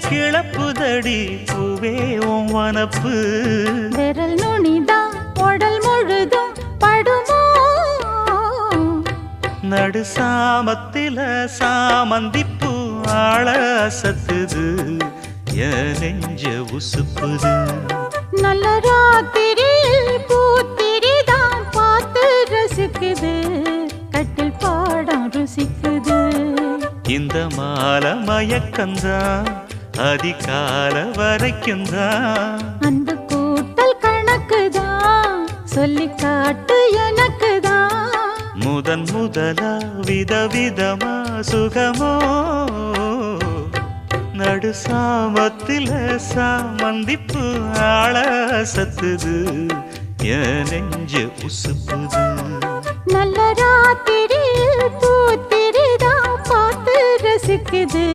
கிளப்புதடி பூவே உன் வனப்பு விரல் நுனிதான் உடல் முழுதும் படுமோ நடு சாமத்தில சாமந்திப்பூ ஆள அசத்துது என் நெஞ்ச உசுப்புது நல்ல ராத்திரியில் பூத்திரிதான் பார்த்து ரசிக்குது கட்டில் பாடம் ருசிக்குது இந்த மாலை மயக்கந்தான் அதிகால வரைக்கும்தான் அன்பு கூட்டல் கணக்குதான் சொல்லி காட்டு எனக்குதான் முதன் முதலா விதவிதமா சுகமோ நடு சாமத்தில சாமந்திப்பு ஆள சத்துது என் நெஞ்ச உசுப்புது நல்ல ராத்திரியில் பூத்திரிதான் பார்த்து ரசிக்குது